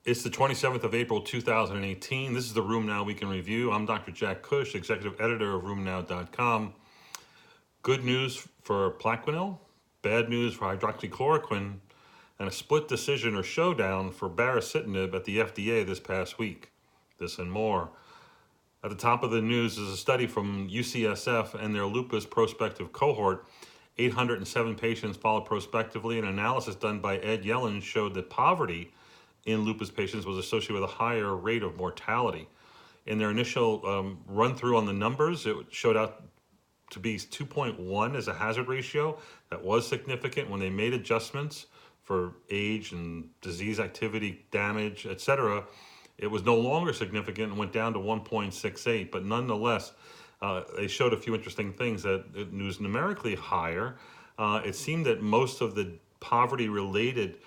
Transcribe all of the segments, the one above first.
It's the 27th of April, 2018. This is the RheumNow Week in Review. I'm Dr. Jack Cush, executive editor of RheumNow.com. Good news for Plaquenil, bad news for hydroxychloroquine, and a split decision or showdown for Baricitinib at the FDA this past week. This and more. At the top of the news is a study from UCSF and their lupus prospective cohort. 807 patients followed prospectively. An analysis done by Ed Yellen showed that poverty in lupus patients was associated with a higher rate of mortality. In their initial run through on the numbers, it showed out to be 2.1 as a hazard ratio. That was significant. When they made adjustments for age and disease activity, damage, etc., it was no longer significant and went down to 1.68. But nonetheless, they showed a few interesting things that it was numerically higher. It seemed that most of the poverty-related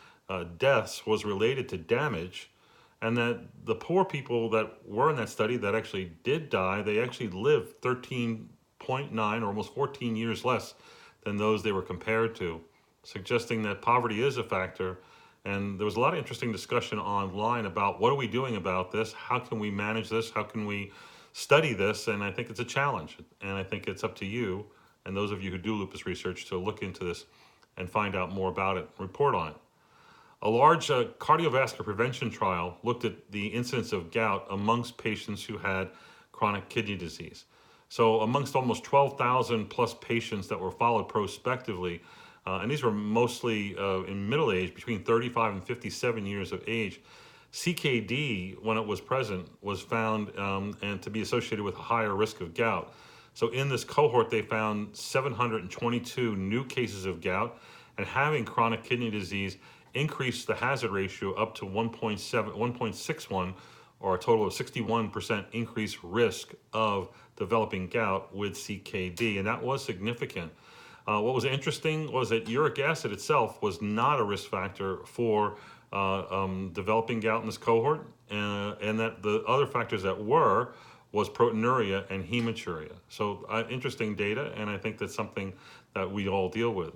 deaths was related to damage, and that the poor people that were in that study that actually did die, they actually lived 13.9 or almost 14 years less than those they were compared to, suggesting that poverty is a factor. And there was a lot of interesting discussion online about what are we doing about this? How can we manage this? How can we study this? And I think it's a challenge. And I think it's up to you and those of you who do lupus research to look into this and find out more about it, report on it. A large cardiovascular prevention trial looked at the incidence of gout amongst patients who had chronic kidney disease. So amongst almost 12,000 plus patients that were followed prospectively, and these were mostly in middle age, between 35 and 57 years of age, CKD, when it was present, was found and to be associated with a higher risk of gout. So in this cohort, they found 722 new cases of gout, and having chronic kidney disease increased the hazard ratio up to 1.61, or a total of 61% increased risk of developing gout with CKD, and that was significant. What was interesting was that uric acid itself was not a risk factor for developing gout in this cohort, and that the other factors that was proteinuria and hematuria. So interesting data, and I think that's something that we all deal with.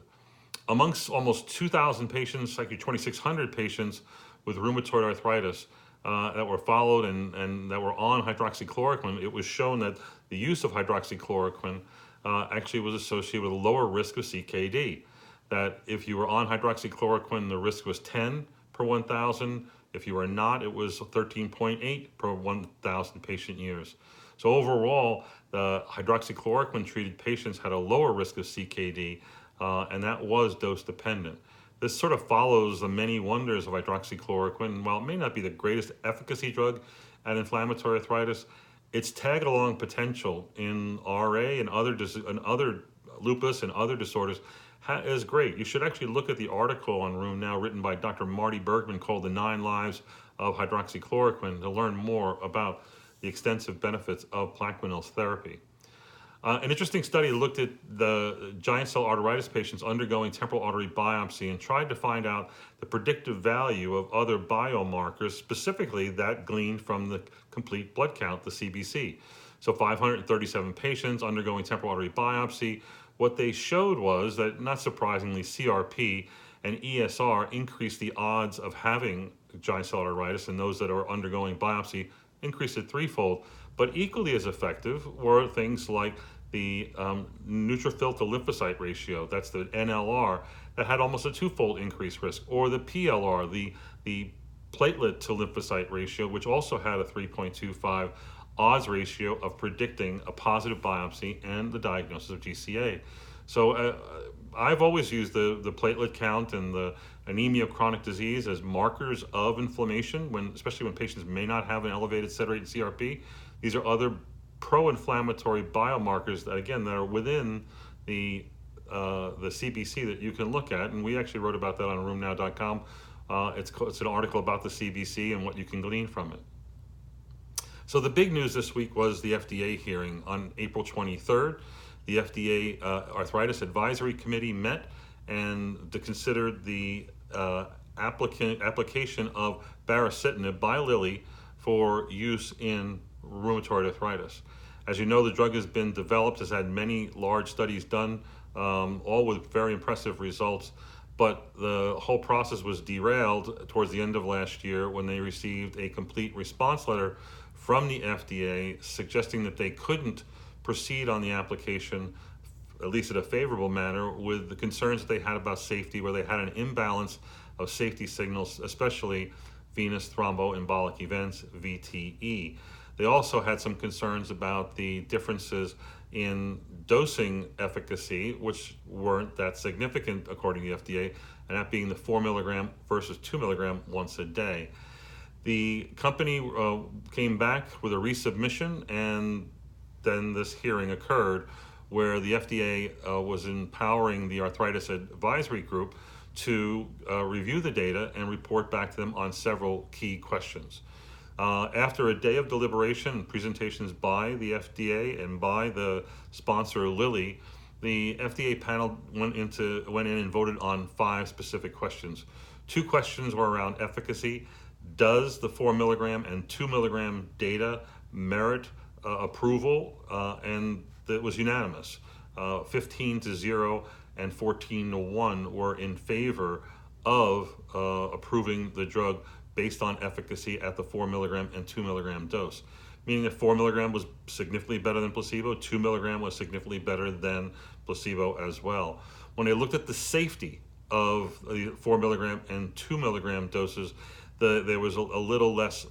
Amongst almost 2,000 patients, actually 2,600 patients with rheumatoid arthritis that were followed and that were on hydroxychloroquine, it was shown that the use of hydroxychloroquine actually was associated with a lower risk of CKD. That if you were on hydroxychloroquine, the risk was 10 per 1,000. If you were not, it was 13.8 per 1,000 patient years. So overall, the hydroxychloroquine treated patients had a lower risk of CKD, and that was dose dependent. This sort of follows the many wonders of hydroxychloroquine. While it may not be the greatest efficacy drug at inflammatory arthritis, its tag-along potential in RA and other lupus and other disorders is great. You should actually look at the article on RheumNow written by Dr. Marty Bergman called The 9 Lives of Hydroxychloroquine to learn more about the extensive benefits of Plaquenil's therapy. An interesting study looked at the giant cell arteritis patients undergoing temporal artery biopsy and tried to find out the predictive value of other biomarkers, specifically that gleaned from the complete blood count, the CBC. So 537 patients undergoing temporal artery biopsy. What they showed was that, not surprisingly, CRP and ESR increased the odds of having giant cell arteritis, and those that are undergoing biopsy increased it threefold. But equally as effective were things like the neutrophil to lymphocyte ratio, that's the NLR, that had almost a twofold increased risk, or the PLR, the platelet to lymphocyte ratio, which also had a 3.25 odds ratio of predicting a positive biopsy and the diagnosis of GCA. So I've always used the platelet count and the anemia of chronic disease as markers of inflammation, especially when patients may not have an elevated sed-rated CRP. These are other pro-inflammatory biomarkers that, again, that are within the CBC that you can look at, and we actually wrote about that on RheumNow.com. It's an article about the CBC and what you can glean from it. So the big news this week was the FDA hearing on April 23rd. The FDA Arthritis Advisory Committee met and to consider the application of Baricitinib by Lilly for use in rheumatoid arthritis. As you know, the drug has been developed, has had many large studies done, all with very impressive results. but the whole process was derailed towards the end of last year when they received a complete response letter from the FDA suggesting that they couldn't proceed on the application, at least in a favorable manner, with the concerns that they had about safety, where they had an imbalance of safety signals, especially venous thromboembolic events, VTE. They also had some concerns about the differences in dosing efficacy, which weren't that significant according to the FDA, and that being the 4 milligram versus 2 milligram once a day. The company came back with a resubmission, and then this hearing occurred where the FDA was empowering the Arthritis Advisory Group to review the data and report back to them on several key questions. After a day of deliberation and presentations by the FDA and by the sponsor Lilly, the FDA panel went in and voted on 5 specific questions. 2 questions were around efficacy. Does the 4 milligram and 2 milligram data merit approval? And it was unanimous. 15-0 and 14-1 were in favor of approving the drug based on efficacy at the 4 milligram and 2 milligram dose, meaning that 4 milligram was significantly better than placebo, 2 milligram was significantly better than placebo as well. When they looked at the safety of the 4 milligram and 2 milligram doses, there was a little less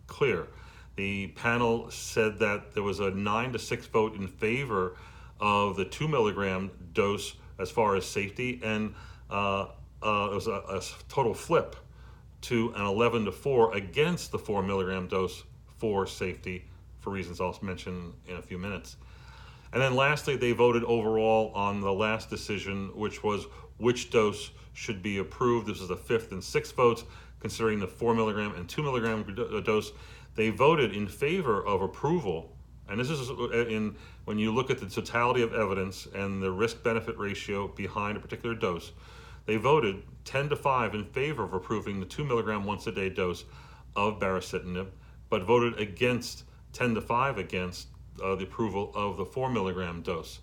clear. The panel said that there was a 9-6 vote in favor of the 2 milligram dose as far as safety, and it was a total flip to an 11-4 against the 4 milligram dose for safety, for reasons I'll mention in a few minutes. And then lastly, they voted overall on the last decision, which was which dose should be approved. This is the 5th and 6th votes, considering the 4 milligram and 2 milligram dose. They voted in favor of approval, and this is when you look at the totality of evidence and the risk-benefit ratio behind a particular dose. They voted 10-5 in favor of approving the 2 milligram once-a-day dose of Baricitinib, but voted against 10-5 against the approval of the 4 milligram dose.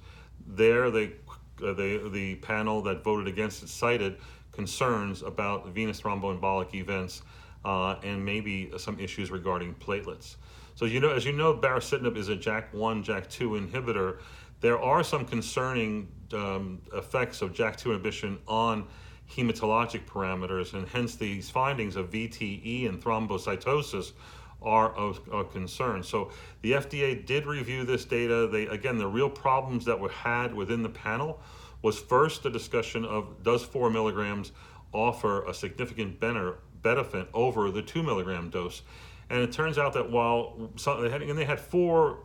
There, the panel that voted against it cited concerns about venous thromboembolic events and maybe some issues regarding platelets. So as you know, Baricitinib is a JAK1, JAK2 inhibitor. There are some concerning effects of JAK2 inhibition on hematologic parameters, and hence these findings of VTE and thrombocytosis are of concern. So the FDA did review this data. The real problems that were had within the panel was first the discussion of does 4 milligrams offer a significant benefit over the 2 milligram dose. And it turns out that while they had 4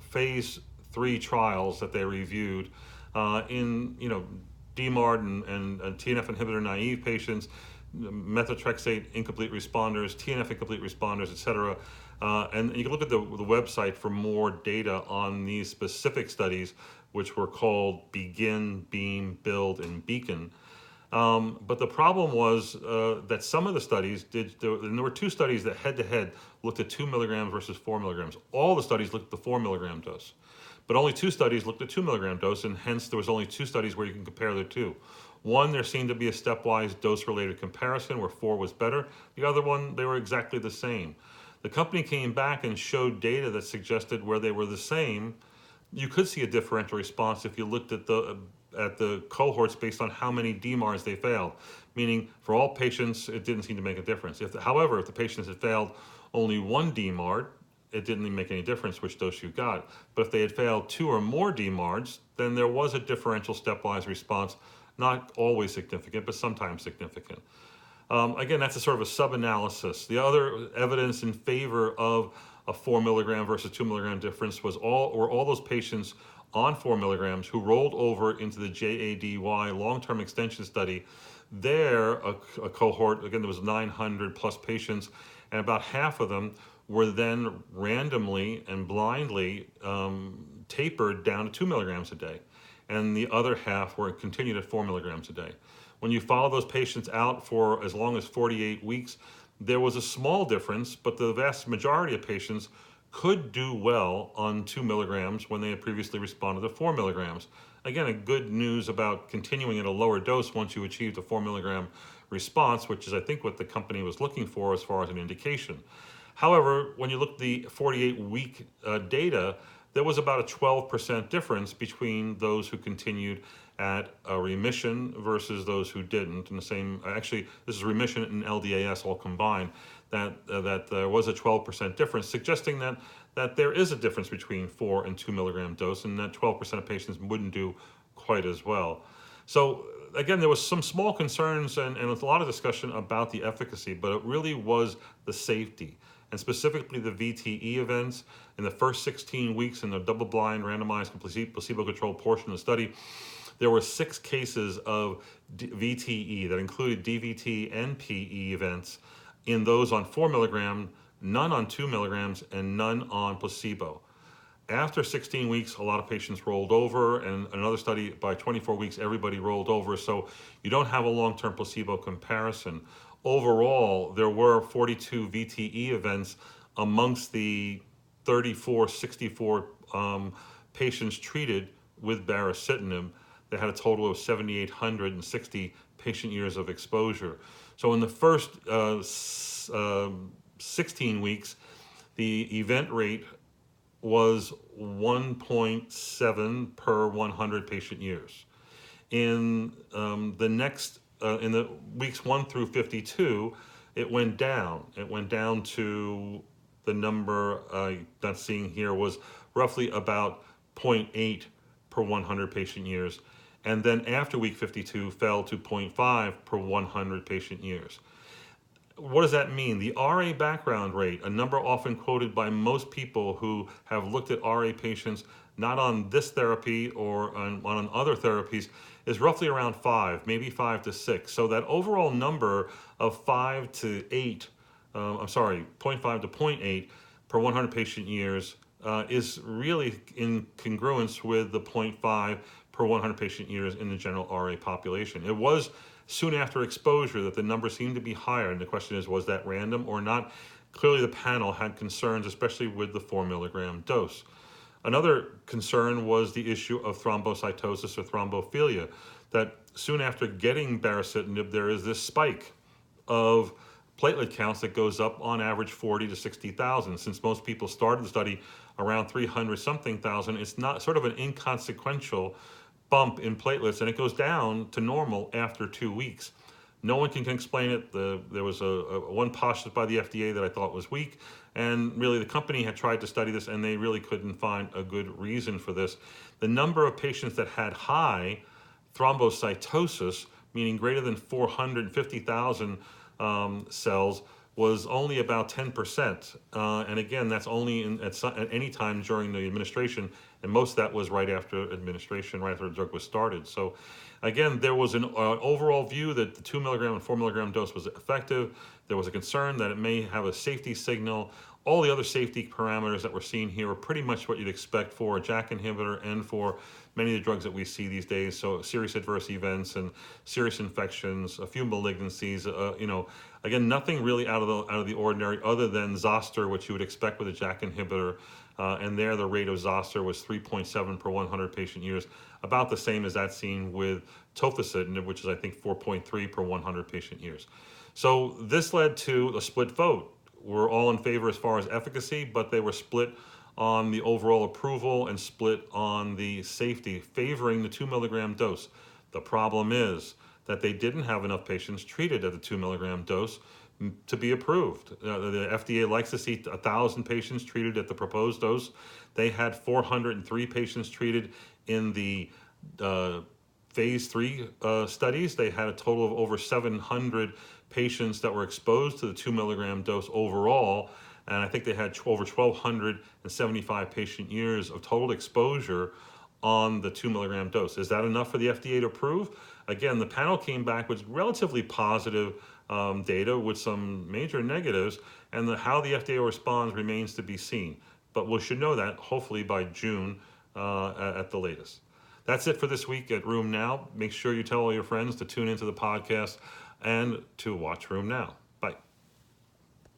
phase 3 trials that they reviewed in DMARD and TNF inhibitor naive patients, methotrexate incomplete responders, TNF incomplete responders, etc. And you can look at the website for more data on these specific studies, which were called Begin, Beam, Build, and Beacon. But the problem was that some of the studies and there were 2 studies that head-to-head looked at 2 milligrams versus 4 milligrams. All the studies looked at the 4 milligram dose, but only 2 studies looked at 2 milligram dose, and hence there was only 2 studies where you can compare the 2. One, there seemed to be a stepwise dose-related comparison where 4 was better. The other one, they were exactly the same. The company came back and showed data that suggested where they were the same, you could see a differential response if you looked at the cohorts based on how many DMARDs they failed, meaning for all patients, it didn't seem to make a difference. However, if the patients had failed only 1 DMARD, it didn't make any difference which dose you got. But if they had failed 2 or more DMARDs, then there was a differential stepwise response, not always significant, but sometimes significant. Again, that's a sort of a sub-analysis. The other evidence in favor of a 4 milligram versus 2 milligram difference were all those patients on 4 milligrams who rolled over into the JADY long-term extension study. There, a cohort, again, there was 900 plus patients, and about half of them were then randomly and blindly tapered down to 2 milligrams a day, and the other half were continued at 4 milligrams a day. When you follow those patients out for as long as 48 weeks, there was a small difference, but the vast majority of patients could do well on 2 milligrams when they had previously responded to 4 milligrams. again, a good news about continuing at a lower dose once you achieved a 4 milligram response, which is, I think, what the company was looking for as far as an indication. However, when you look at the 48-week data, there was about a 12% difference between those who continued at a remission versus those who didn't. And the same, actually, this is remission and LDAS all combined. That there was a 12% difference, suggesting that there is a difference between 4 and 2 milligram dose, and that 12% of patients wouldn't do quite as well. So again, there was some small concerns and a lot of discussion about the efficacy, but it really was the safety, and specifically the VTE events. In the first 16 weeks in the double-blind, randomized, placebo-controlled portion of the study, there were 6 cases of VTE that included DVT and PE events in those on 4 milligram, none on 2 milligrams, and none on placebo. After 16 weeks, a lot of patients rolled over, and another study, by 24 weeks, everybody rolled over, so you don't have a long-term placebo comparison. Overall, there were 42 VTE events amongst the 64 patients treated with baricitinib. They had a total of 7,860 patient years of exposure. So in the first 16 weeks, the event rate was 1.7 per 100 patient years. In in the weeks 1 through 52, it went down. It went down to the number I'm not seeing here was roughly about 0.8 per 100 patient years. And then after week 52 fell to 0.5 per 100 patient years. What does that mean? The RA background rate, a number often quoted by most people who have looked at RA patients not on this therapy or on other therapies, is roughly around 5, maybe 5 to 6. So that overall number of 5 to 8, 0.5 to 0.8 per 100 patient years is really in congruence with the 0.5 per 100 patient years in the general RA population. It was soon after exposure that the number seemed to be higher, and the question is, was that random or not? Clearly the panel had concerns, especially with the 4 milligram dose. Another concern was the issue of thrombocytosis or thrombophilia, that soon after getting baricitinib, there is this spike of platelet counts that goes up on average 40 to 60,000. Since most people started the study around 300-something thousand, it's not sort of an inconsequential bump in platelets, and it goes down to normal after 2 weeks. No one can explain it. There was one postulate by the FDA that I thought was weak, and really the company had tried to study this, and they really couldn't find a good reason for this. The number of patients that had high thrombocytosis, meaning greater than 450,000 cells, was only about 10%. And again, that's only at any time during the administration, and most of that was right after administration, right after the drug was started. So again, there was an overall view that the 2 milligram and 4 milligram dose was effective. There was a concern that it may have a safety signal. All the other safety parameters that we're seeing here are pretty much what you'd expect for a JAK inhibitor and for many of the drugs that we see these days. So serious adverse events and serious infections, a few malignancies, again, nothing really out of the ordinary other than zoster, which you would expect with a JAK inhibitor. And there the rate of zoster was 3.7 per 100 patient years, about the same as that seen with tofacitinib, which is I think 4.3 per 100 patient years. So this led to a split vote. We're all in favor as far as efficacy, but they were split on the overall approval and split on the safety, favoring the 2 milligram dose. The problem is that they didn't have enough patients treated at the 2 milligram dose to be approved. The FDA likes to see 1,000 patients treated at the proposed dose. They had 403 patients treated in the phase 3 studies. They had a total of over 700 patients that were exposed to the 2 milligram dose overall, and I think they had over 1,275 patient years of total exposure on the 2 milligram dose. Is that enough for the FDA to approve? Again, the panel came back with relatively positive data with some major negatives, and how the FDA responds remains to be seen. But we should know that hopefully by June at the latest. That's it for this week at RheumNow. Make sure you tell all your friends to tune into the podcast and to watch RheumNow.